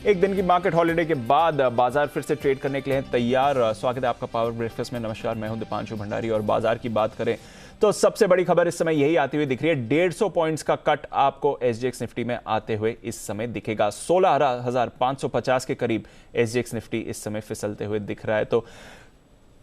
एक दिन की मार्केट हॉलिडे के बाद बाजार फिर से ट्रेड करने के लिए तैयार। स्वागत है आपका पावर ब्रेकफास्ट में। नमस्कार, मैं हूं दीपांशु भंडारी। और बाजार की बात करें तो सबसे बड़ी खबर इस समय यही आती हुई दिख रही है। 150 पॉइंट्स का कट आपको एसजीएक्स निफ्टी में आते हुए इस समय दिखेगा। 16,550 के करीब एसजीएक्स निफ्टी इस समय फिसलते हुए दिख रहा है। तो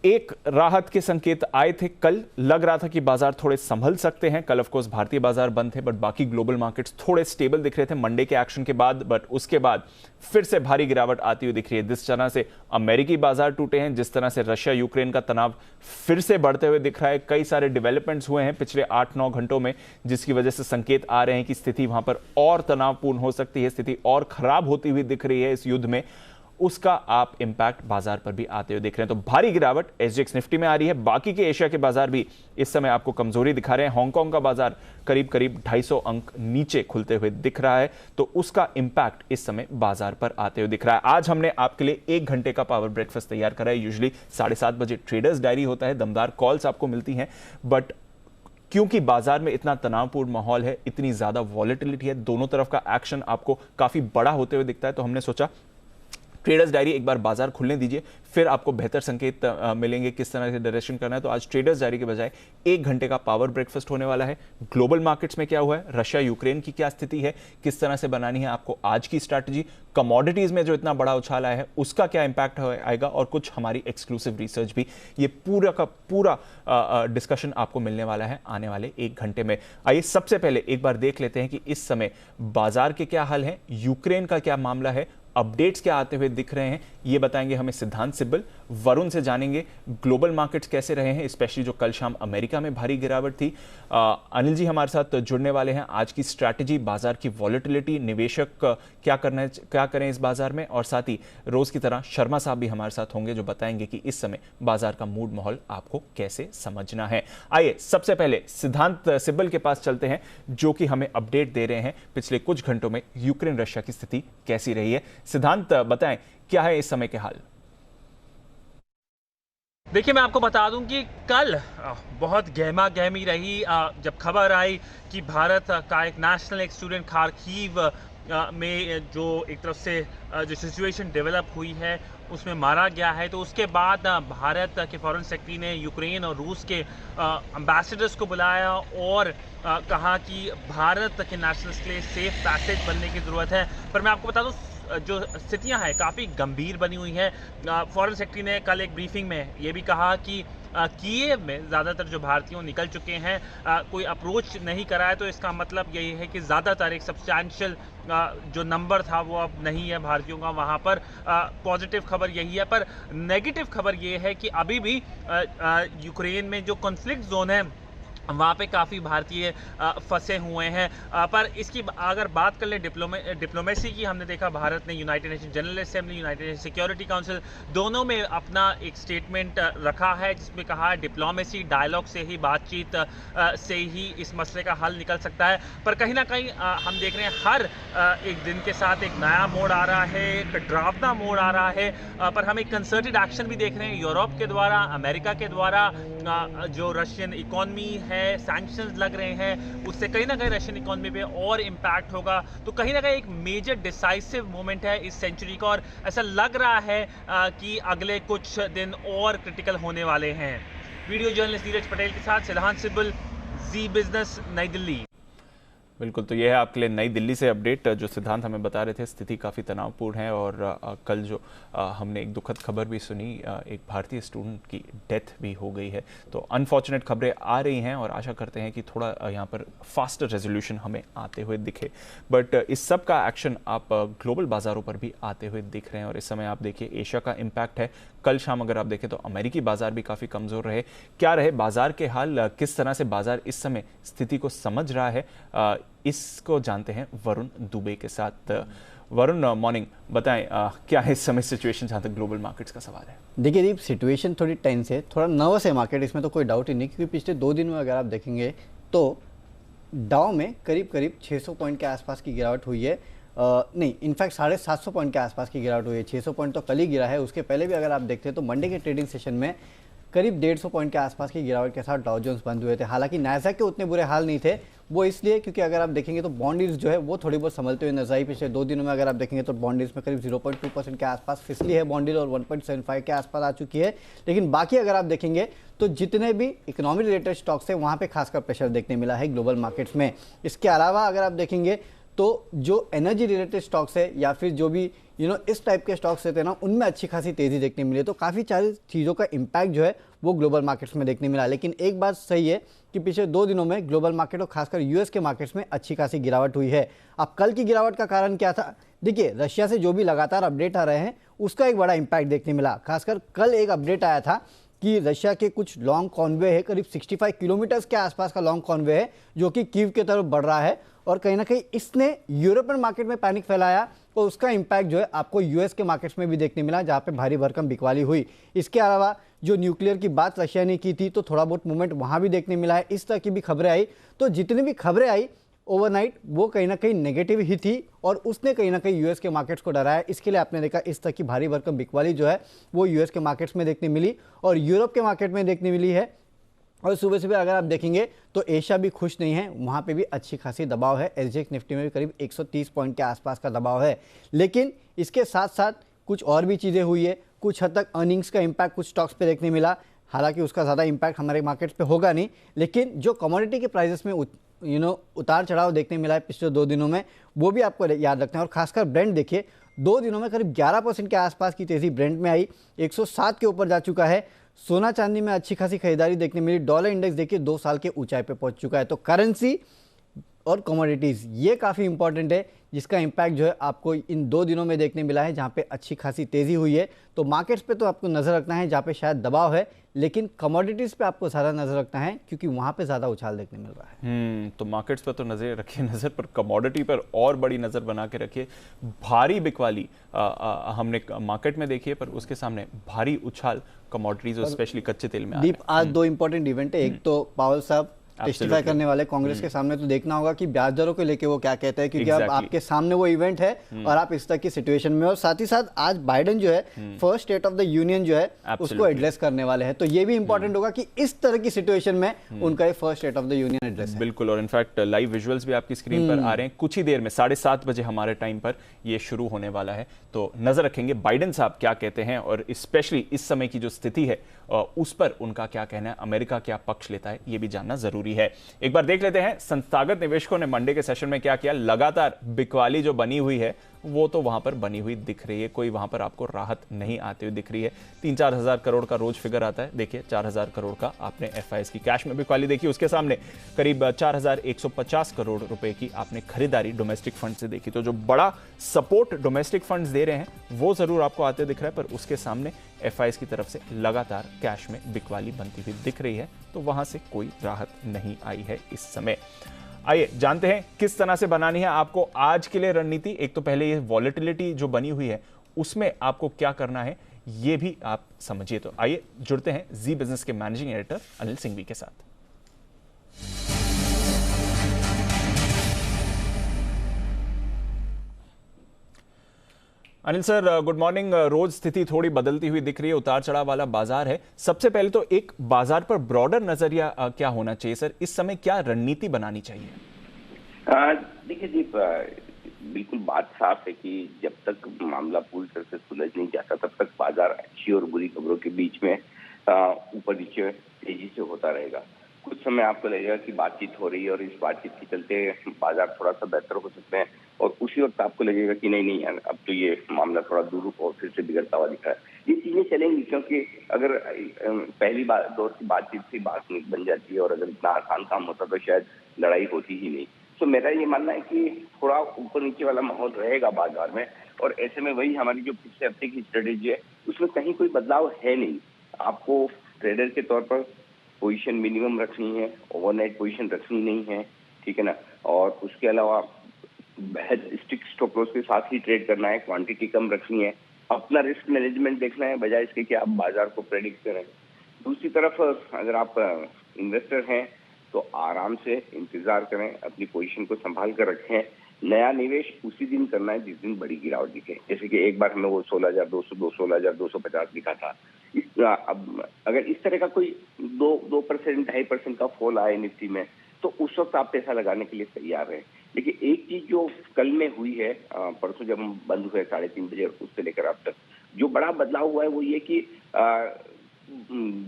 एक राहत के संकेत आए थे। कल लग रहा था कि बाजार थोड़े संभल सकते हैं। कल ऑफ कोर्स भारतीय बाजार बंद थे, बट बाकी ग्लोबल मार्केट्स थोड़े स्टेबल दिख रहे थे मंडे के एक्शन के बाद। बट उसके बाद फिर से भारी गिरावट आती हुई दिख रही है। जिस तरह से अमेरिकी बाजार टूटे हैं, जिस तरह से रशिया यूक्रेन का तनाव फिर से बढ़ते हुए दिख रहा है, कई सारे डेवलपमेंट्स हुए हैं पिछले 8-9 घंटों में, जिसकी वजह से संकेत आ रहे हैं कि स्थिति वहां पर और तनावपूर्ण हो सकती है, स्थिति और खराब होती हुई दिख रही है इस युद्ध में। उसका आप इंपैक्ट बाजार पर भी आते हुए देख रहे हैं। तो भारी गिरावट एसजीएक्स निफ्टी में आ रही है। बाकी के एशिया के बाजार भी इस समय आपको कमजोरी दिखा रहे हैं। हांगकांग का बाजार करीब 250 अंक नीचे खुलते हुए दिख रहा है। तो उसका इंपैक्ट इस समय बाजार पर आते हुए दिख रहा है। आज हमने आपके लिए 1 घंटे का पावर ब्रेकफास्ट तैयार करा है। यूजुअली 7:30 बजे ट्रेडर्स डायरी होता है, दमदार कॉल्स आपको मिलती हैं। बट क्योंकि बाजार में इतना तनावपूर्ण माहौल है, इतनी ज्यादा वॉलेटिलिटी है, दोनों तरफ का एक्शन आपको काफी बड़ा होते हुए दिखता है, तो हमने सोचा ट्रेडर्स डायरी एक बार बाजार खुलने दीजिए, फिर आपको बेहतर संकेत मिलेंगे किस तरह से डायरेक्शन करना है। तो आज ट्रेडर्स डायरी के बजाय 1 घंटे का पावर ब्रेकफास्ट होने वाला है। ग्लोबल मार्केट्स में क्या हुआ है, रशिया यूक्रेन की क्या स्थिति है, किस तरह से बनानी है आपको आज की स्ट्रैटेजी, कमोडिटीज में जो इतना बड़ा उछाल आया है उसका क्या इंपैक्ट आएगा, और कुछ हमारी एक्सक्लूसिव रिसर्च भी। ये पूरा का पूरा डिस्कशन आपको मिलने वाला है आने वाले 1 घंटे में। आइए सबसे पहले एक बार देख लेते हैं कि इस समय बाजार के क्या हाल है, यूक्रेन का क्या मामला है, अपडेट्स क्या आते हुए दिख रहे हैं, ये बताएंगे हमें सिद्धांत सिब्बल। वरुण से जानेंगे ग्लोबल मार्केट्स कैसे रहे हैं, स्पेशली जो कल शाम अमेरिका में भारी गिरावट थी। अनिल जी हमारे साथ जुड़ने वाले हैं। आज की स्ट्रैटेजी, बाजार की वॉलेटिलिटी, निवेशक क्या करें इस बाजार में, और साथ ही रोज की तरह शर्मा साहब भी हमारे साथ होंगे जो बताएंगे कि इस समय बाजार का मूड माहौल आपको कैसे समझना है। आइए सबसे पहले सिद्धांत सिब्बल के पास चलते हैं, जो कि हमें अपडेट दे रहे हैं पिछले कुछ घंटों में यूक्रेन रशिया की स्थिति कैसी रही है। सिद्धांत बताएं, क्या है इस समय के हाल? देखिए, मैं आपको बता दूं कि कल बहुत गहमा गहमी रही जब खबर आई कि भारत का एक नेशनल स्टूडेंट खार्किव में जो एक तरफ से जो सिचुएशन डेवलप हुई है उसमें मारा गया है। तो उसके बाद भारत के फॉरेन सेक्रेटरी ने यूक्रेन और रूस के एम्बेसडर्स को बुलाया और कहा कि भारत के नेशनल्स के लिए सेफ पैसेज बनने की ज़रूरत है। पर मैं आपको बता दूं जो स्थितियां हैं काफ़ी गंभीर बनी हुई हैं। फॉरेन सेक्रेटरी ने कल एक ब्रीफिंग में ये भी कहा कि कीव में ज़्यादातर जो भारतीयों निकल चुके हैं, कोई अप्रोच नहीं करा है। तो इसका मतलब यही है कि ज़्यादातर एक सब्सटैंशियल जो नंबर था वो अब नहीं है भारतीयों का वहाँ पर। पॉजिटिव खबर यही है। पर नेगेटिव खबर ये है कि अभी भी यूक्रेन में जो कॉन्फ्लिक्ट जोन है वहाँ पे काफ़ी भारतीय फंसे हुए हैं। पर इसकी अगर बात कर लें डिप्लोमेसी की, हमने देखा भारत ने United nation general assembly, United nation security council दोनों में अपना एक स्टेटमेंट रखा है जिसमें कहा है डिप्लोमेसी डायलॉग से ही, बातचीत से ही इस मसले का हल निकल सकता है। पर कहीं ना कहीं हम देख रहे हैं हर एक दिन के साथ एक नया मोड़ आ रहा है, एक डरावना मोड़ आ रहा है। पर हम एक कंसर्टेड एक्शन भी देख रहे हैं यूरोप के द्वारा, अमेरिका के द्वारा। जो रशियन इकॉनमी है, सैंक्शंस लग रहे हैं, उससे कहीं ना कहीं रशियन इकॉनमी पे और इम्पैक्ट होगा। तो कहीं ना कहीं एक मेजर डिसाइसिव मोमेंट है इस सेंचुरी का, और ऐसा लग रहा है कि अगले कुछ दिन और क्रिटिकल होने वाले हैं। वीडियो जर्नलिस्ट नीरज पटेल के साथ सिद्धांत सिब्बल, जी बिजनेस, नई दिल्ली। बिल्कुल, तो यह है आपके लिए नई दिल्ली से अपडेट। जो सिद्धांत हमें बता रहे थे, स्थिति काफ़ी तनावपूर्ण है। और कल जो हमने एक दुखद खबर भी सुनी, एक भारतीय स्टूडेंट की डेथ भी हो गई है। तो अनफॉर्चुनेट खबरें आ रही हैं और आशा करते हैं कि थोड़ा यहाँ पर फास्टर रेजोल्यूशन हमें आते हुए दिखे। बट इस सब का एक्शन आप ग्लोबल बाज़ारों पर भी आते हुए दिख रहे हैं। और इस समय आप देखिए एशिया का इम्पैक्ट है। कल शाम अगर आप देखें तो अमेरिकी बाजार भी काफ़ी कमज़ोर रहे। क्या रहे बाजार के हाल, किस तरह से बाजार इस समय स्थिति को समझ रहा है, इसको जानते हैं वरुण दुबे के साथ। वरुण, मॉर्निंग, बताएं क्या है इस समय सिचुएशन जहां तक ग्लोबल मार्केट्स का सवाल है? देखिए दीप, सिचुएशन थोड़ी टेंस है, थोड़ा नर्वस है मार्केट, इसमें तो कोई डाउट ही नहीं। क्योंकि पिछले 2 दिन में अगर आप देखेंगे तो डाउ में करीब 600 पॉइंट के आसपास की गिरावट हुई है। नहीं, इनफैक्ट 750 पॉइंट के आसपास की गिरावट हुई है। 600 पॉइंट तो कल ही गिरा है। उसके पहले भी अगर आप देखते हैं तो मंडे के ट्रेडिंग सेशन में करीब 150 पॉइंट के आसपास की गिरावट के साथ डाउ जोन्स बंद हुए थे। हालांकि नैस्डैक के उतने बुरे हाल नहीं थे, वो इसलिए क्योंकि अगर आप देखेंगे तो बॉन्ड यील्ड्स जो है वो थोड़ी बहुत संभलते हुए नजर आई। पिछले 2 दिनों में अगर आप देखेंगे तो बॉन्ड यील्ड्स में करीब 0.2% के आसपास फिसली है बॉन्ड यील्ड और 1.75 के आसपास आ चुकी है। लेकिन बाकी अगर आप देखेंगे तो जितने भी इकोनॉमी रिलेटेड स्टॉक्स है वहाँ पे खासकर प्रेशर देखने मिला है ग्लोबल मार्केट्स में। इसके अलावा अगर आप देखेंगे तो जो एनर्जी रिलेटेड स्टॉक्स है या फिर जो भी इस टाइप के स्टॉक्स रहते हैं ना, उनमें अच्छी खासी तेजी देखने मिली। तो काफ़ी सारी चीज़ों का इम्पैक्ट जो है वो ग्लोबल मार्केट्स में देखने मिला। लेकिन एक बात सही है कि पिछले 2 दिनों में ग्लोबल मार्केट और खासकर यूएस के मार्केट्स में अच्छी खासी गिरावट हुई है। अब कल की गिरावट का कारण क्या था? देखिए, रशिया से जो भी लगातार अपडेट आ रहे हैं उसका एक बड़ा इम्पैक्ट देखने मिला। खासकर कल एक अपडेट आया था कि रशिया के कुछ लॉन्ग कॉन्वे है, करीब 65 किलोमीटर्स के आसपास का लॉन्ग कॉन्वे है जो कि कीव की तरफ बढ़ रहा है, और कहीं ना कहीं इसने यूरोपियन मार्केट में पैनिक फैलाया। तो उसका इम्पैक्ट जो है आपको यूएस के मार्केट्स में भी देखने मिला, जहां पे भारी भरकम बिकवाली हुई। इसके अलावा जो न्यूक्लियर की बात रशिया ने की थी तो थोड़ा बहुत मूवमेंट वहां भी देखने मिला है। इस तरह की भी खबरें आई। तो जितनी भी खबरें आई ओवरनाइट वो कहीं ना कहीं नेगेटिव ही थी, और उसने कहीं ना कहीं यूएस के मार्केट्स को डराया। इसके लिए आपने देखा इस तरह की भारी भरकम बिकवाली जो है वो यूएस के मार्केट्स में देखने मिली और यूरोप के मार्केट में देखने मिली है। और सुबह सुबह अगर आप देखेंगे तो एशिया भी खुश नहीं है, वहाँ पे भी अच्छी खासी दबाव है। एसजीएक्स निफ्टी में भी करीब 130 पॉइंट के आसपास का दबाव है। लेकिन इसके साथ साथ कुछ और भी चीज़ें हुई है। कुछ हद तक अर्निंग्स का इम्पैक्ट कुछ स्टॉक्स पे देखने मिला, हालांकि उसका ज़्यादा इम्पैक्ट हमारे मार्केट्स पे होगा नहीं। लेकिन जो कमोडिटी के प्राइसेस में उतार चढ़ाव देखने मिला है पिछले 2 दिनों में, वो भी आपको याद रखना है। और खासकर ब्रेंट देखिए, 2 दिनों में करीब 11% के आसपास की तेज़ी ब्रेंट में आई, 107 के ऊपर जा चुका है। सोना चांदी में अच्छी खासी खरीदारी देखने मिली। डॉलर इंडेक्स देखिए 2 साल के ऊंचाई पे पहुंच चुका है। तो करेंसी और कमोडिटीज़ ये काफ़ी इंपॉर्टेंट है, जिसका इम्पैक्ट जो है आपको इन 2 दिनों में देखने मिला है, जहां पे अच्छी खासी तेज़ी हुई है। तो मार्केट्स पे तो आपको नज़र रखना है जहां पे शायद दबाव है, लेकिन कमोडिटीज़ पे आपको ज़्यादा नज़र रखना है क्योंकि वहां पे ज़्यादा उछाल देखने मिल रहा है। तो मार्केट्स पर तो नजर रखिए, नज़र पर कमोडिटी पर और बड़ी नज़र बना के रखिए। भारी बिकवाली हमने मार्केट में देखी है, पर उसके सामने भारी उछाल कमोडिटीज और स्पेशली कच्चे तेल में दीप, आज 2 इंपॉर्टेंट इवेंट है। एक तो पावल साहब टेस्टिफाई करने वाले कांग्रेस के सामने, तो देखना होगा कि ब्याज दरों को लेके वो क्या कहते हैं, क्योंकि अब आपके सामने वो इवेंट है और आप इस तरह की सिचुएशन में। और साथ ही साथ आज बाइडेन जो है first state of the union जो है उसको एड्रेस करने वाले हैं। तो ये भी इंपॉर्टेंट होगा कि इस तरह की सिचुएशन में उनका ये first state of the union address है। बिल्कुल, और इनफैक्ट लाइव विजुअल्स भी आपकी स्क्रीन पर आ रहे हैं। कुछ ही देर में 7:30 बजे हमारे टाइम पर ये शुरू होने वाला है, तो नजर रखेंगे बाइडेन साहब क्या कहते हैं और स्पेशली इस समय की जो स्थिति है उस पर उनका क्या कहना है, अमेरिका क्या पक्ष लेता है, ये भी जानना जरूरी है। एक बार देख लेते हैं संस्थागत निवेशकों ने मंडे के सेशन में क्या किया। लगातार बिकवाली जो बनी हुई है वो तो वहां पर बनी हुई दिख रही है, कोई वहां पर आपको राहत नहीं आती हुई दिख रही है। 3-4 हजार करोड़ का रोज फिगर आता है। देखिए 4,000 करोड़ का आपने एफआईएस की कैश में बिकवाली देखी, उसके सामने करीब 4,150 करोड़ रुपए की आपने खरीदारी डोमेस्टिक फंड से देखी। तो जो बड़ा सपोर्ट डोमेस्टिक फंड्स दे रहे हैं वो जरूर आपको आते दिख रहा है, पर उसके सामने एफआईएस की तरफ से लगातार कैश में बिकवाली बनती हुई दिख रही है, तो वहां से कोई राहत नहीं आई है इस समय। आइए जानते हैं किस तरह से बनानी है आपको आज के लिए रणनीति। एक तो पहले ये वॉलेटिलिटी जो बनी हुई है उसमें आपको क्या करना है ये भी आप समझिए। तो आइए जुड़ते हैं जी बिजनेस के मैनेजिंग एडिटर अनिल सिंघवी के साथ। Anil sir good morning. रोज स्थिति थोड़ी बदलती हुई दिख रही है, उतार चढ़ाव वाला बाजार है। सबसे पहले तो एक बाजार पर ब्रॉडर नजरिया क्या होना चाहिए सर, इस समय क्या रणनीति बनानी चाहिए? देखिए जी, बिल्कुल बात साफ है कि जब तक मामला पूरी तरह से सुलझ नहीं जाता तब तक बाजार अच्छी और बुरी खबरों के बीच में ऊपर नीचे तेजी से होता रहेगा। कुछ समय आपको लगेगा कि बातचीत हो रही है और इस बातचीत के चलते बाजार थोड़ा सा बेहतर हो सकते हैं, और उसी वक्त आपको लगेगा कि नहीं यार अब तो ये मामला थोड़ा दूर और फिर से बिगड़ता हुआ दिख रहा है। ये चीजें चलेंगी क्योंकि अगर पहली दौर की बातचीत से बात बन जाती है और अगर इतना आसान काम होता तो शायद लड़ाई होती ही नहीं। तो मेरा ये मानना है कि थोड़ा ऊपर नीचे वाला माहौल रहेगा बाजार में, और ऐसे में वही हमारी जो पिछले हफ्ते की स्ट्रेटेजी है उसमें कहीं कोई बदलाव है नहीं। आपको ट्रेडर के तौर पर पोजीशन मिनिमम रखनी है, ओवरनाइट पोजीशन रखनी नहीं है, ठीक है ना। और उसके अलावा स्टिक स्टॉप लॉस के साथ ही ट्रेड करना है, क्वांटिटी कम रखनी है, अपना रिस्क मैनेजमेंट देखना है बजाय इसके कि आप बाजार को प्रेडिक्ट करें। दूसरी तरफ अगर आप इन्वेस्टर हैं तो आराम से इंतजार करें, अपनी पोजीशन को संभाल कर रखें। नया निवेश उसी दिन करना है जिस दिन बड़ी गिरावट दिखे। जैसे कि एक बार हमें वो 16,200 16,250 दिखा था, इस अब अगर इस तरह का कोई 2% 2.5% का फॉल आए निफ्टी में, तो उस वक्त आप पैसा लगाने के लिए तैयार हैं। लेकिन एक चीज जो कल में हुई है, परसों जब हम बंद हुए 3:30 बजे, उससे लेकर अब तक जो बड़ा बदलाव हुआ है वो ये कि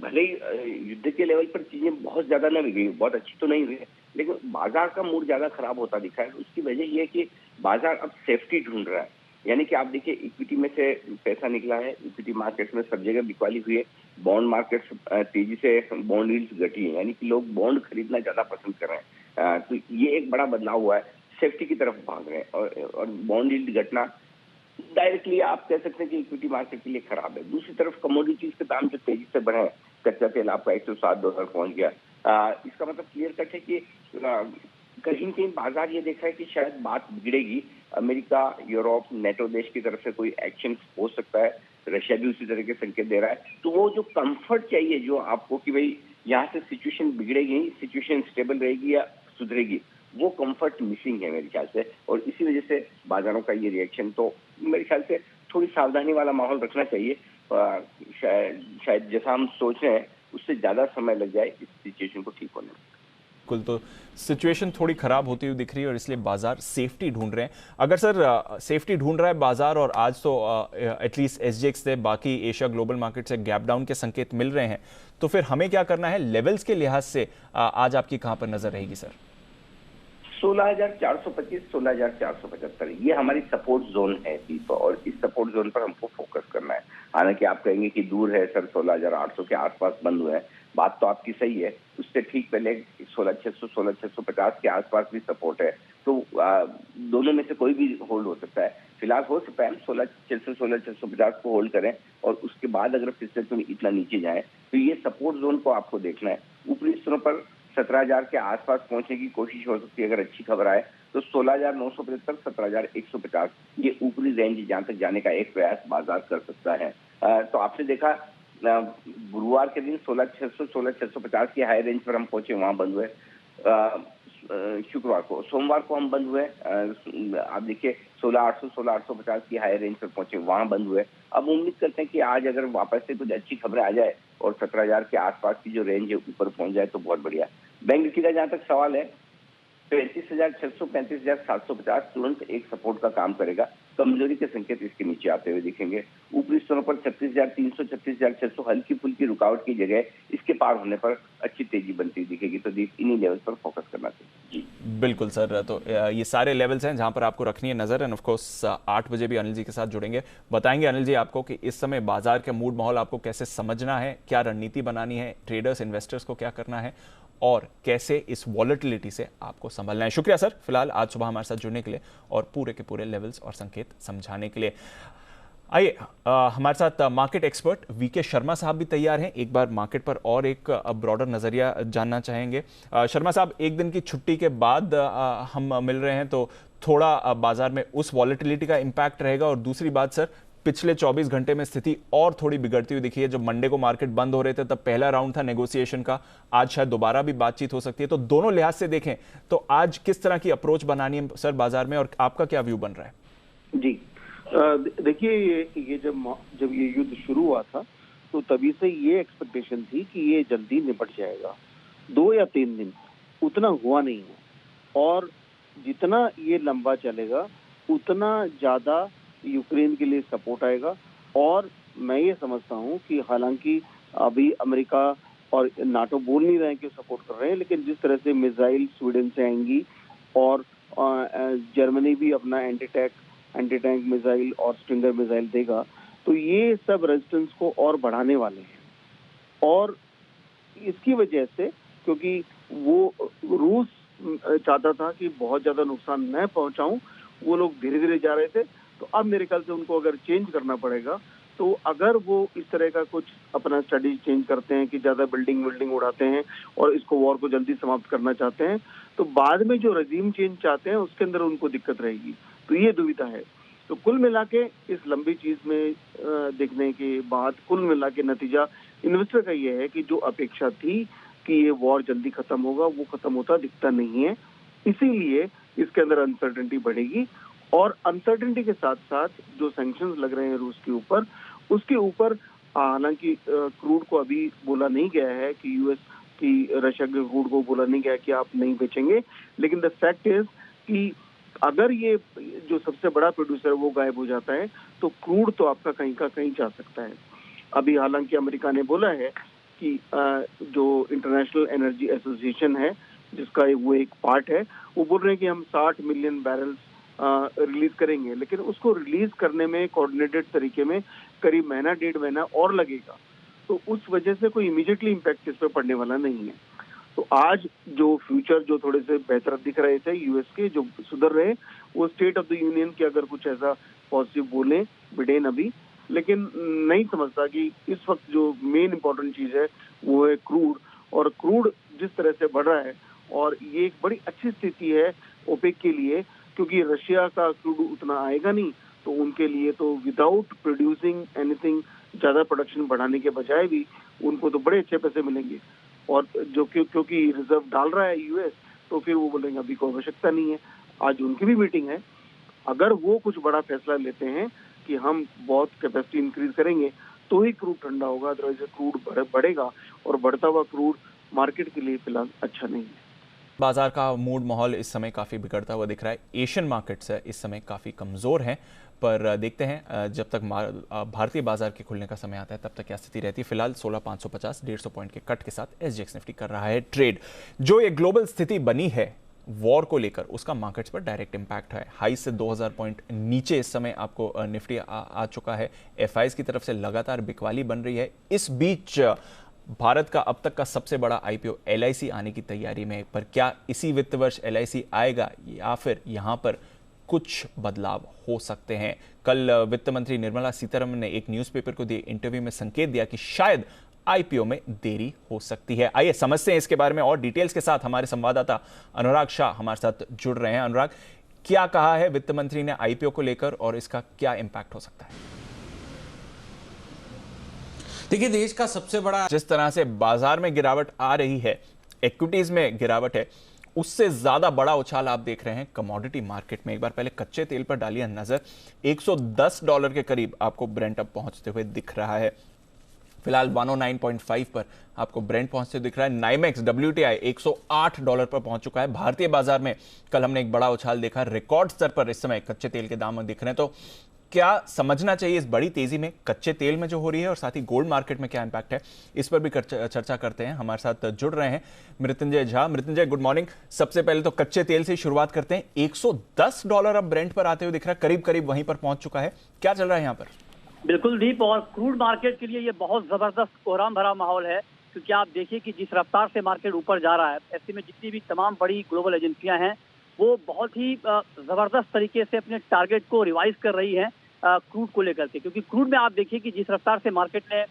भले ही युद्ध के लेवल पर चीजें बहुत ज्यादा न बिगड़ी, बहुत अच्छी तो नहीं हुई है, लेकिन बाजार का मूड ज्यादा खराब होता दिखा है। उसकी वजह यह है कि बाजार अब सेफ्टी ढूंढ रहा है। यानी कि आप देखिए, इक्विटी में से पैसा निकला है, इक्विटी मार्केट्स में सब जगह बिकवाली हुई है, बॉन्ड मार्केट्स तेजी से, बॉन्ड यील्ड्स घटी है, यानी कि लोग बॉन्ड खरीदना ज्यादा पसंद कर रहे हैं। तो ये एक बड़ा बदलाव हुआ है, सेफ्टी की तरफ भाग रहे हैं, और बॉन्ड यील्ड घटना डायरेक्टली आप कह सकते हैं कि इक्विटी मार्केट के लिए खराब है। दूसरी तरफ कमोडिटीज के दाम जो तेजी से बढ़े, कच्चा तेल आपका $107 पहुंच गया, इसका मतलब क्लियर कट है कि कहीं कहीं बाजार ये देख रहा है कि शायद बात बिगड़ेगी। अमेरिका, यूरोप, नेटो देश की तरफ से कोई एक्शन हो सकता है, रशिया भी उसी तरह के संकेत दे रहा है। तो वो जो कंफर्ट चाहिए जो आपको कि भाई यहाँ से सिचुएशन बिगड़ेगी, सिचुएशन स्टेबल रहेगी या सुधरेगी, वो कंफर्ट मिसिंग है मेरे ख्याल से, और इसी वजह से बाजारों का ये रिएक्शन। तो मेरे ख्याल से थोड़ी सावधानी वाला माहौल रखना चाहिए। शायद जैसा हम सोच रहे हैं उससे ज्यादा समय लग जाए इस सिचुएशन को ठीक होने में। बिल्कुल, तो सिचुएशन थोड़ी खराब होती हुई दिख रही है और इसलिए बाजार सेफ्टी ढूंढ रहे हैं। अगर सर सेफ्टी ढूंढ रहा है बाजार, और आज तो एटलीस्ट एसजीएक्स से, बाकी एशिया ग्लोबल मार्केट से गैप डाउन के संकेत मिल रहे हैं, तो फिर हमें क्या करना है लेवल्स के लिहाज से? आज आपकी कहां पर नजर रहेगी सर? 16,425, 16,475 ये हमारी सपोर्ट जोन है दीप, और इस सपोर्ट जोन पर हमको फोकस करना है। हालांकि आप कहेंगे कि दूर है सर, 16,800 के आसपास बंद हुए हैं, बात तो आपकी सही है। उससे ठीक पहले 16,600, 16,650 के आसपास भी सपोर्ट है, तो दोनों में से कोई भी होल्ड हो सकता है। फिलहाल हो सकता है हम 16,600, 16,650 को होल्ड करें, और उसके बाद अगर फिर से तुम इतना नीचे जाए तो ये सपोर्ट जोन को आपको देखना है। ऊपरी स्तरों पर 17,000 के आसपास पहुंचने की कोशिश हो सकती है अगर अच्छी खबर आए तो। 16,975, 17,150 ये ऊपरी रेंज जहां तक जाने का एक प्रयास बाजार कर सकता है। तो आपने देखा गुरुवार के दिन 16,600, 16,650 की हाई रेंज पर हम पहुंचे, वहां बंद हुए। शुक्रवार को, सोमवार को हम बंद हुए, आप देखिए 16,800, 16,850 की हाई रेंज पर पहुंचे, वहां बंद हुए। अब उम्मीद करते हैं कि आज अगर वापस से कुछ अच्छी खबरें आ जाए और 17,000 के आसपास की जो रेंज है ऊपर पहुंच जाए तो बहुत बढ़िया। बैंक निफ्टी का जहां तक सवाल है, 35,600, 35,750 तुरंत एक सपोर्ट का काम करेगा। कमजोरी के संकेत इसके नीचे आते हुए दिखेंगे। ऊपरी स्तरों पर 36,300, 36,600 हल्की फुल्की रुकावट की जगह इसके पार होने पर अच्छी तेजी बनती दिखेगी। तो इन्हीं लेवल पर फोकस करना चाहिए जी। बिल्कुल सर, तो ये सारे लेवल्स हैं जहां पर आपको रखनी है नजर। एंड ऑफ कोर्स 8 बजे भी अनिल जी के साथ जुड़ेंगे, बताएंगे अनिल जी आपको कि इस समय बाजार के मूड माहौल आपको कैसे समझना है, क्या रणनीति बनानी है, ट्रेडर्स इन्वेस्टर्स को क्या करना है, और कैसे इस वॉलेटिलिटी से आपको संभलना है। शुक्रिया सर फिलहाल आज सुबह हमारे साथ जुड़ने के लिए और पूरे के पूरे लेवल्स और संकेत समझाने के लिए। आइए हमारे साथ मार्केट एक्सपर्ट वीके शर्मा साहब भी तैयार हैं। एक बार मार्केट पर और एक ब्रॉडर नजरिया जानना चाहेंगे। शर्मा साहब, एक दिन की छुट्टी के बाद हम मिल रहे हैं, तो थोड़ा बाजार में उस वॉलेटिलिटी का इंपैक्ट रहेगा। और दूसरी बात सर, पिछले 24 घंटे में स्थिति और थोड़ी बिगड़ती हुई दिखी है। जब मंडे को मार्केट बंद हो रहे थे तब पहला राउंड था नेगोशिएशन का, आज शायद दोबारा भी बातचीत हो सकती है। तो दोनों लिहाज से देखें तो आज किस तरह की अप्रोच बनानी है सर बाजार में, और आपका क्या व्यू बन रहा है? जी देखिए, ये जब ये युद्ध शुरू हुआ था तो तभी से ये एक्सपेक्टेशन थी कि ये जल्दी निपट जाएगा। 2 या 3 दिन उतना हुआ नहीं है, और जितना ये लंबा चलेगा उतना ज्यादा यूक्रेन के लिए सपोर्ट आएगा। और मैं ये समझता हूँ कि हालांकि अभी अमेरिका और नाटो बोल नहीं रहे हैं कि सपोर्ट कर रहे हैं, लेकिन जिस तरह से मिसाइल स्वीडन से आएंगी और जर्मनी भी अपना एंटी टैंक मिसाइल और स्ट्रिंगर मिसाइल देगा, तो ये सब रेजिस्टेंस को और बढ़ाने वाले हैं। और इसकी वजह से, क्योंकि वो रूस चाहता था कि बहुत ज्यादा नुकसान न पहुंचाऊं, वो लोग धीरे धीरे जा रहे थे, तो अब मेरे ख्याल से उनको अगर चेंज करना पड़ेगा, तो अगर वो इस तरह का कुछ अपना स्ट्रेटेजी चेंज करते हैं कि ज्यादा बिल्डिंग उड़ाते हैं और इसको वॉर को जल्दी समाप्त करना चाहते हैं, तो बाद में जो रजीम चेंज चाहते हैं उसके अंदर उनको दिक्कत रहेगी। तो ये दुविधा है। तो कुल मिला के इस लंबी चीज में देखने के बाद कुल मिला के नतीजा इन्वेस्टर का ये है कि जो अपेक्षा थी कि ये वॉर जल्दी खत्म होगा, वो खत्म होता दिखता नहीं है। इसीलिए इसके अंदर अनसर्टेनिटी बढ़ेगी, और अनसर्टेनिटी के साथ साथ जो सैंक्शंस लग रहे हैं रूस के ऊपर, उसके ऊपर हालांकि क्रूड को अभी बोला नहीं गया है कि यूएस की रशिया के क्रूड को बोला नहीं गया कि आप नहीं बेचेंगे, लेकिन द फैक्ट इज कि अगर ये जो सबसे बड़ा प्रोड्यूसर वो गायब हो जाता है तो क्रूड तो आपका कहीं का कहीं जा सकता है। अभी हालांकि अमेरिका ने बोला है कि जो इंटरनेशनल एनर्जी एसोसिएशन है जिसका वो एक पार्ट है, वो बोल रहे हैं कि हम 60 मिलियन बैरल्स रिलीज करेंगे, लेकिन उसको रिलीज करने में कोऑर्डिनेटेड तरीके में करीब महीना 1.5 महीना और लगेगा। तो उस वजह से कोई इमीडिएटली इम्पैक्ट इस पर पड़ने वाला नहीं है। तो आज जो फ्यूचर जो थोड़े से बेहतर दिख रहे थे यूएस के, जो सुधर रहे, वो स्टेट ऑफ द यूनियन की अगर कुछ ऐसा पॉजिटिव बोले बिडेन अभी, लेकिन नहीं समझता कि इस वक्त जो मेन इंपॉर्टेंट चीज है वो है क्रूड। और क्रूड जिस तरह से बढ़ रहा है, और ये एक बड़ी अच्छी स्थिति है ओपेक के लिए, क्योंकि रशिया का क्रूड उतना आएगा नहीं, तो उनके लिए तो विदाउट प्रोड्यूसिंग एनीथिंग ज्यादा प्रोडक्शन बढ़ाने के बजाय भी उनको तो बड़े अच्छे पैसे मिलेंगे। और जो क्योंकि रिजर्व डाल रहा है यूएस, तो फिर वो बोलेंगे अभी कोई आवश्यकता नहीं है। आज उनकी भी मीटिंग है, अगर वो कुछ बड़ा फैसला लेते हैं कि हम बहुत कैपेसिटी इंक्रीज करेंगे तो ही क्रूड ठंडा होगा, अदरवाइज क्रूड बढ़ेगा, और बढ़ता हुआ क्रूड मार्केट के लिए फिलहाल अच्छा नहीं है। बाजार का मूड माहौल इस समय काफ़ी बिगड़ता हुआ दिख रहा है। एशियन मार्केट्स इस समय काफ़ी कमज़ोर हैं, पर देखते हैं जब तक भारतीय बाजार के खुलने का समय आता है तब तक क्या स्थिति रहती है। फिलहाल 16,550 150 पॉइंट के कट के साथ एसजीएक्स निफ्टी कर रहा है ट्रेड। जो ये ग्लोबल स्थिति बनी है वॉर को लेकर, उसका मार्केट्स पर डायरेक्ट इंपैक्ट है। हाई से 2000 पॉइंट नीचे इस समय आपको निफ्टी आ चुका है। एफआईज की तरफ से लगातार बिकवाली बन रही है। इस बीच भारत का अब तक का सबसे बड़ा आईपीओ एलआईसी आने की तैयारी में, पर क्या इसी वित्त वर्ष एलआईसी आएगा या फिर यहां पर कुछ बदलाव हो सकते हैं। कल वित्त मंत्री निर्मला सीतारमण ने एक न्यूज़पेपर को दिए इंटरव्यू में संकेत दिया कि शायद आईपीओ में देरी हो सकती है। आइए समझते हैं इसके बारे में और डिटेल्स के साथ। हमारे संवाददाता अनुराग शाह हमारे साथ जुड़ रहे हैं। अनुराग, क्या कहा है वित्त मंत्री ने आईपीओ को लेकर और इसका क्या इंपैक्ट हो सकता है? देखिए, देश का सबसे बड़ा, जिस तरह से बाजार में गिरावट आ रही है, इक्विटीज में गिरावट है, उससे ज्यादा बड़ा उछाल आप देख रहे हैं कमोडिटी मार्केट में। एक बार पहले कच्चे तेल पर डालिए नजर। $110 के करीब आपको ब्रेंट अब पहुंचते हुए दिख रहा है। फिलहाल 109.5 पर आपको ब्रेंट पहुंचते दिख रहा है। नाइमेक्स WTI $108 पर पहुंच चुका है। भारतीय बाजार में कल हमने एक बड़ा उछाल देखा, रिकॉर्ड स्तर पर इस समय कच्चे तेल के दाम दिख रहे हैं। तो क्या समझना चाहिए इस बड़ी तेजी में कच्चे तेल में जो हो रही है, और साथ ही गोल्ड मार्केट में क्या इंपैक्ट है, इस पर भी चर्चा करते हैं। हमारे साथ जुड़ रहे हैं मृत्युंजय झा। Mrityunjay, good morning. सबसे पहले तो कच्चे तेल से शुरुआत करते हैं। $110 अब ब्रेंट पर आते हुए दिख रहा है, करीब करीब वहीं पर पहुंच चुका है। क्या चल रहा है यहाँ पर? बिल्कुल दीप, और क्रूड मार्केट के लिए ये बहुत जबरदस्त कोहराम भरा माहौल है, क्योंकि आप देखिए कि जिस रफ्तार से मार्केट ऊपर जा रहा है, ऐसे में जितनी भी तमाम बड़ी ग्लोबल एजेंसियां हैं वो बहुत ही जबरदस्त तरीके से अपने टारगेट को रिवाइज कर रही हैं क्रूड को लेकर के। क्योंकि क्रूड में आप देखिए कि जिस रफ्तार से मार्केट ने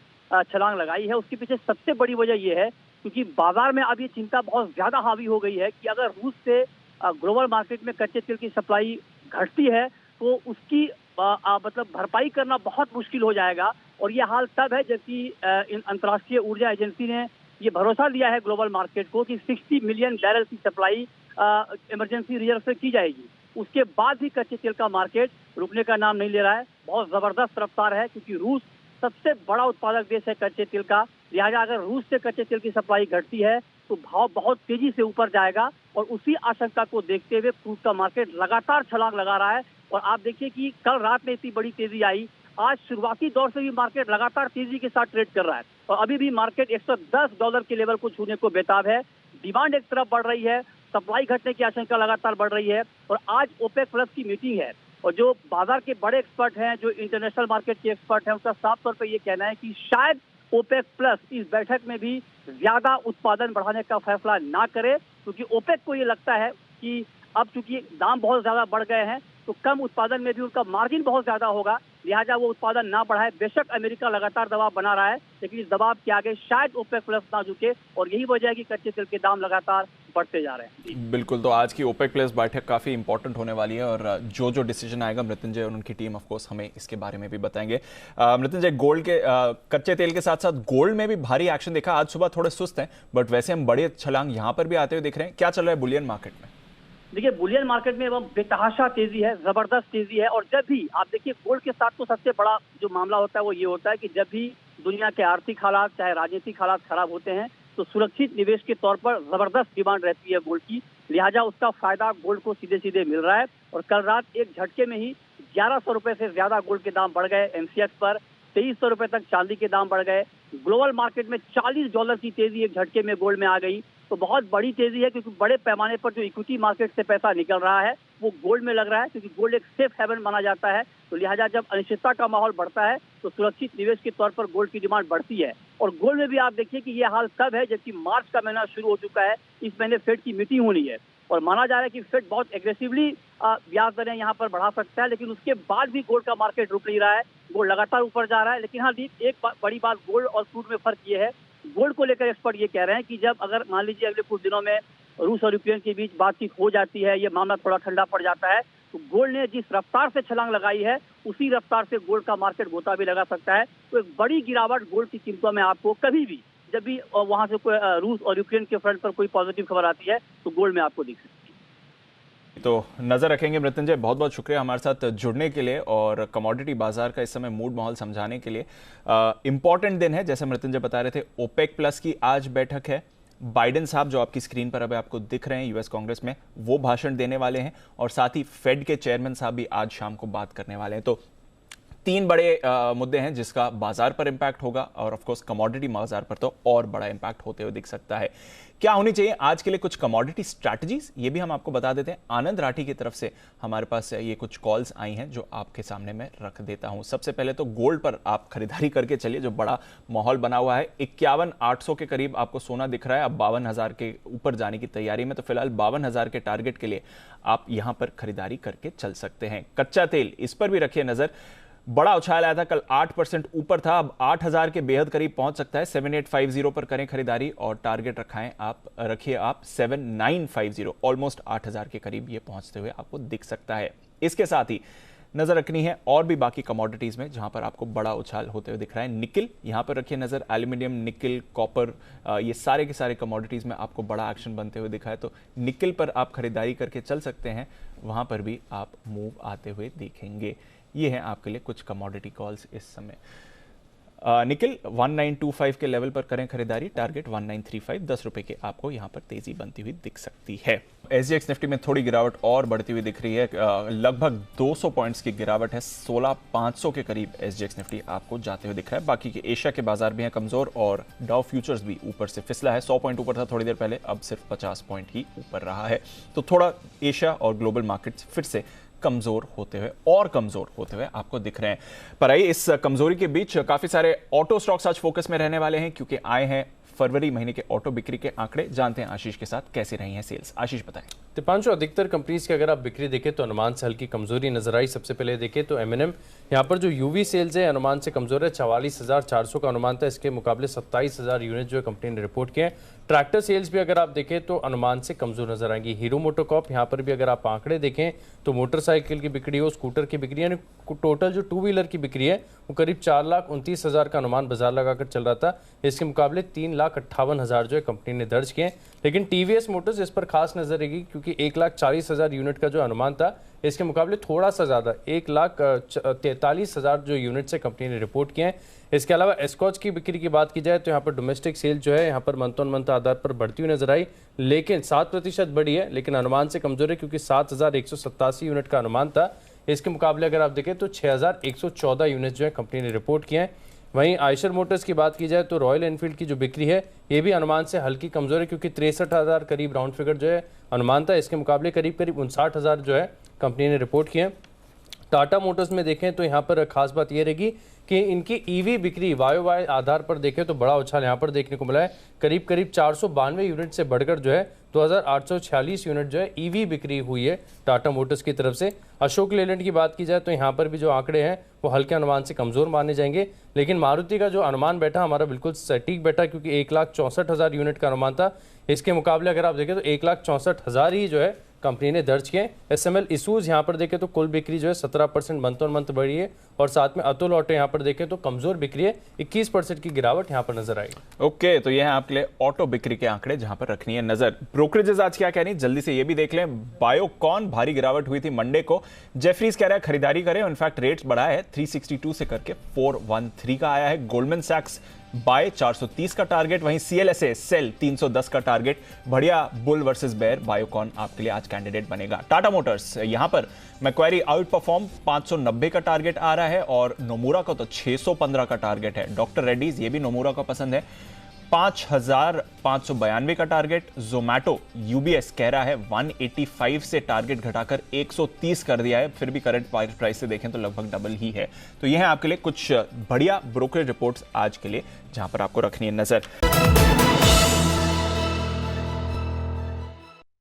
छलांग लगाई है, उसके पीछे सबसे बड़ी वजह यह है क्योंकि बाजार में अब ये चिंता बहुत ज्यादा हावी हो गई है कि अगर रूस से ग्लोबल मार्केट में कच्चे तेल की सप्लाई घटती है तो उसकी मतलब भरपाई करना बहुत मुश्किल हो जाएगा। और ये हाल तब है जबकि अंतर्राष्ट्रीय ऊर्जा एजेंसी ने ये भरोसा दिया है ग्लोबल मार्केट को कि 60 मिलियन बैरल की सप्लाई इमरजेंसी रिजर्व से की जाएगी। उसके बाद भी कच्चे तेल का मार्केट रुकने का नाम नहीं ले रहा है। बहुत जबरदस्त रफ्तार है, क्योंकि रूस सबसे बड़ा उत्पादक देश है कच्चे तेल का। लिहाजा अगर रूस से कच्चे तेल की सप्लाई घटती है तो भाव बहुत तेजी से ऊपर जाएगा, और उसी आशंका को देखते हुए क्रूड का मार्केट लगातार छलांग लगा रहा है। और आप देखिए कि कल रात में इतनी बड़ी तेजी आई, आज शुरुआती दौर से भी मार्केट लगातार तेजी के साथ ट्रेड कर रहा है, और अभी भी मार्केट $110 के लेवल को छूने को बेताब है। डिमांड एक तरफ बढ़ रही है, सप्लाई घटने की आशंका लगातार बढ़ रही है। और आज ओपेक प्लस की मीटिंग है, और जो बाजार के बड़े एक्सपर्ट हैं, जो इंटरनेशनल मार्केट के एक्सपर्ट हैं, उनका साफ तौर पर यह कहना है कि शायद ओपेक प्लस इस बैठक में भी ज्यादा उत्पादन बढ़ाने का फैसला ना करे, क्योंकि ओपेक को ये लगता है कि अब चूंकि दाम बहुत ज्यादा बढ़ गए हैं तो कम उत्पादन में भी उनका मार्जिन बहुत ज्यादा होगा, लिहाजा वो उत्पादन ना बढ़ाए। बेशक अमेरिका लगातार दबाव बना रहा है, लेकिन इस दबाव के आगे शायद ओपेक प्लस ना झुके, और यही वजह है कि कच्चे तेल के दाम लगातार बढ़ते जा रहे हैं। बिल्कुल, तो आज की ओपेक प्लस बैठक काफी इंपॉर्टेंट होने वाली है, और जो डिसीजन आएगा मृत्युंजय और उनकी टीम ऑफ कोर्स हमें इसके बारे में भी बताएंगे। मृत्युंजय, गोल्ड के कच्चे तेल के साथ साथ गोल्ड में भी भारी एक्शन देखा। आज सुबह थोड़े सुस्त हैं, बट वैसे हम बड़े छलांग यहाँ पर भी आते हुए दिख रहे हैं। क्या चल रहा है बुलियन मार्केट में? देखिए, बुलियन मार्केट में बेतहाशा तेजी है, जबरदस्त तेजी है। और जब भी आप देखिए गोल्ड के साथ तो सबसे बड़ा जो मामला होता है वो ये होता है कि जब भी दुनिया के आर्थिक हालात चाहे राजनीतिक हालात खराब होते हैं तो सुरक्षित निवेश के तौर पर जबरदस्त डिमांड रहती है गोल्ड की, लिहाजा उसका फायदा गोल्ड को सीधे सीधे मिल रहा है। और कल रात एक झटके में ही 1100 रुपए से ज्यादा गोल्ड के दाम बढ़ गए। एमसीएक्स पर 2300 रुपए तक चांदी के दाम बढ़ गए। ग्लोबल मार्केट में $40 की तेजी एक झटके में गोल्ड में आ गई। तो बहुत बड़ी तेजी है क्योंकि बड़े पैमाने पर जो इक्विटी मार्केट से पैसा निकल रहा है वो गोल्ड में लग रहा है, क्योंकि गोल्ड एक सेफ हेवन माना जाता है। तो लिहाजा जब अनिश्चितता का माहौल बढ़ता है तो सुरक्षित निवेश के तौर पर गोल्ड की डिमांड बढ़ती है। और गोल्ड में भी आप देखिए कि ये हाल कब है, जबकि मार्च का महीना शुरू हो चुका है, इस महीने फेड की मीटिंग होनी है और माना जा रहा है कि फेड बहुत एग्रेसिवली ब्याज दरें यहाँ पर बढ़ा सकता है, लेकिन उसके बाद भी गोल्ड का मार्केट रुक नहीं रहा है, गोल्ड लगातार ऊपर जा रहा है। लेकिन हाँ दीप, एक बड़ी बात गोल्ड और क्रूड में फर्क ये है, गोल्ड को लेकर एक्सपर्ट ये कह रहे हैं कि जब अगर मान लीजिए अगले कुछ दिनों में रूस और यूक्रेन के बीच बातचीत हो जाती है, ये मामला थोड़ा ठंडा पड़ जाता है, तो गोल्ड ने जिस रफ्तार से छलांग लगाई है उसी रफ्तार से गोल्ड का मार्केट गोता भी लगा सकता है। तो एक बड़ी गिरावट गोल्ड की कीमतों में आपको कभी भी जब भी वहां से कोई रूस और यूक्रेन के फ्रंट पर कोई पॉजिटिव खबर आती है तो गोल्ड में आपको दिख सकती है। तो नजर रखेंगे मृत्युंजय, बहुत बहुत शुक्रिया हमारे साथ जुड़ने के लिए और कमोडिटी बाजार का इस समय मूड माहौल समझाने के लिए। इंपॉर्टेंट दिन है, जैसे मृत्युंजय बता रहे थे, ओपेक प्लस की आज बैठक है। बाइडेन साहब जो आपकी स्क्रीन पर अब आपको दिख रहे हैं यूएस कांग्रेस में, वो भाषण देने वाले हैं और साथ ही फेड के चेयरमैन साहब भी आज शाम को बात करने वाले हैं। तो तीन बड़े मुद्दे हैं जिसका बाजार पर इंपैक्ट होगा और ऑफ कोर्स कमोडिटी बाजार पर तो और बड़ा इंपैक्ट होते हुए दिख सकता है। क्या होनी चाहिए आज के लिए कुछ कमोडिटी स्ट्रैटेजीज, ये भी हम आपको बता देते हैं। आनंद राठी की तरफ से हमारे पास ये कुछ कॉल्स आई हैं जो आपके सामने मैं रख देता हूं। सबसे पहले तो गोल्ड पर आप खरीदारी करके चलिए, जो बड़ा माहौल बना हुआ है। 51,800 के करीब आपको सोना दिख रहा है, अब 52,000 के ऊपर जाने की तैयारी में। तो फिलहाल 52,000 के टारगेट के लिए आप यहां पर खरीदारी करके चल सकते हैं। कच्चा तेल, इस पर भी रखिए नजर, बड़ा उछाल आया था कल, 8% ऊपर था, अब 8,000 के बेहद करीब पहुंच सकता है। 7850 पर करें खरीदारी और टारगेट रखिए आप 7950, ऑलमोस्ट 8,000 के करीब ये पहुंचते हुए आपको दिख सकता है। इसके साथ ही नजर रखनी है और भी बाकी कमोडिटीज में जहां पर आपको बड़ा उछाल होते हुए दिख रहा है। निकल, यहां पर रखिए नजर, एल्यूमिनियम, निकल, कॉपर, ये सारे के सारे कमोडिटीज में आपको बड़ा एक्शन बनते हुए दिखा है। तो निकल पर आप खरीदारी करके चल सकते हैं, वहां पर भी आप मूव आते हुए देखेंगे। ये हैं आपके लिए कुछ कमोडिटी कॉल्स इस समय। निकल 1925 के लेवल पर करें खरीदारी, टारगेट 1935, 10 रुपए के आपको यहां पर तेजी बनती हुई दिख सकती है। एसजीएक्स निफ्टी में थोड़ी गिरावट और बढ़ती हुई दिख रही है, लगभग 200 पॉइंट्स की गिरावट है, 16,500 के करीब एसजीएक्स निफ्टी आपको जाते हुए दिख रहा है। बाकी के एशिया के बाजार भी हैं कमजोर और डाउ फ्यूचर्स भी ऊपर से फिसला है। 100 पॉइंट ऊपर था थोड़ी देर पहले, अब सिर्फ 50 पॉइंट ही ऊपर रहा है। तो थोड़ा एशिया और ग्लोबल मार्केट्स फिर से कमजोर होते हुए आपको दिख रहे हैं। पर आइए, इस कमजोरी के बीच काफी सारे ऑटो स्टॉक्स आज फोकस में रहने वाले हैं, क्योंकि आए हैं फरवरी महीने के ऑटो बिक्री के आंकड़े। जानते हैं आशीष के साथ कैसे रही हैं सेल्स। आशीष बताएं। दीपांशु, अधिकतर कंपनीज की अगर आप बिक्री देखें तो अनुमान से हल्की कमजोरी नजर आई। सबसे पहले देखें तो एमएनएम, यहाँ पर जो यूवी सेल्स है अनुमान से कमजोर है, 44,400 का अनुमान था, इसके मुकाबले 27,000 यूनिट जो है कंपनी ने रिपोर्ट किए हैं। ट्रैक्टर सेल्स भी अगर आप देखें तो अनुमान से कमजोर नजर आएंगी। हीरो मोटोकॉर्प, यहाँ पर भी अगर आप आंकड़े देखें तो मोटरसाइकिल की बिक्री हो, स्कूटर की बिक्री, यानी टोटल जो टू व्हीलर की बिक्री है वो करीब 4,29,000 का अनुमान बाजार लगाकर चल रहा था, इसके मुकाबले 3,58,000 जो है कंपनी ने दर्ज किए। लेकिन टीवीएस मोटर्स इस पर खास नजर रहेगी, क्योंकि 1,40,000 यूनिट का जो अनुमान था इसके मुकाबले थोड़ा सा ज्यादा 1,43,000 जो यूनिट से कंपनी ने रिपोर्ट किए हैं। इसके अलावा एस्कॉच की बिक्री की बात की जाए तो यहाँ पर डोमेस्टिक सेल जो है यहाँ पर मंथ ऑन मंथ आधार पर बढ़ती हुई नजर आई, लेकिन 7% बढ़ी है, लेकिन अनुमान से कमजोर है, क्योंकि 7,187 यूनिट का अनुमान था, इसके मुकाबले अगर आप देखें तो 6,114 यूनिट जो है कंपनी ने रिपोर्ट किए हैं। वहीं आयशर मोटर्स की बात की जाए तो रॉयल एनफील्ड की जो बिक्री है ये भी अनुमान से हल्की कमजोर है, क्योंकि 63,000 करीब राउंड फिगर जो है अनुमान था, इसके मुकाबले करीब 59,000 जो है कंपनी ने रिपोर्ट किए। टाटा मोटर्स में देखें तो यहाँ पर खास बात ये रहेगी कि इनकी ईवी बिक्री वाई आधार पर देखें तो बड़ा उछाल यहाँ पर देखने को मिला है, करीब 492 यूनिट से बढ़कर जो है 2,846 यूनिट जो है ईवी बिक्री हुई है टाटा मोटर्स की तरफ से। अशोक लेलैंड की बात की जाए तो यहाँ पर भी जो आंकड़े हैं वो हल्के अनुमान से कमजोर माने जाएंगे, लेकिन मारुति का जो अनुमान बैठा हमारा बिल्कुल सटीक बैठा, क्योंकि 1,64,000 यूनिट का अनुमान था, इसके मुकाबले अगर आप देखें तो 1,64,000 ही जो है कंपनी ने दर्ज किए। एसएमएल इशूज यहाँ पर देखें तो कुल बिक्री जो है 17% मंथ ऑन मंथ बढ़ी है और साथ में अतुल ऑटो यहाँ पर देखें तो कमजोर बिक्री है, 21% की गिरावट यहाँ पर नजर आई। ओके, तो ये है आपके लिए ऑटो बिक्री के आंकड़े जहां पर रखनी है नजर। ब्रोकरेजेस आज क्या कह रही है जल्दी से ये भी देख लें। बायोकॉन भारी गिरावट हुई थी मंडे को, जेफरीज कह रहा है खरीदारी करें, इनफैक्ट रेट्स बढ़ाया है 362 से करके 413 का आया है। गोल्डमैन सैक्स बाय 430 का टारगेट, वहीं सीएलएसए सेल 310 का टारगेट। बढ़िया बुल वर्सेस बेयर, बायोकॉन आपके लिए आज कैंडिडेट बनेगा। टाटा मोटर्स यहां पर मैक्वारी आउट परफॉर्म 590 का टारगेट आ रहा है और नोमुरा का तो 615 का टारगेट है। डॉक्टर रेड्डीज ये भी नोमुरा का पसंद है, 5592 का टारगेट। जोमैटो यूबीएस कह रहा है 185 से टारगेट घटाकर 130 कर दिया है, फिर भी करंट प्राइस से देखें तो लगभग डबल ही है। तो यह है आपके लिए कुछ बढ़िया ब्रोकरेज रिपोर्ट्स आज के लिए जहां पर आपको रखनी है नजर।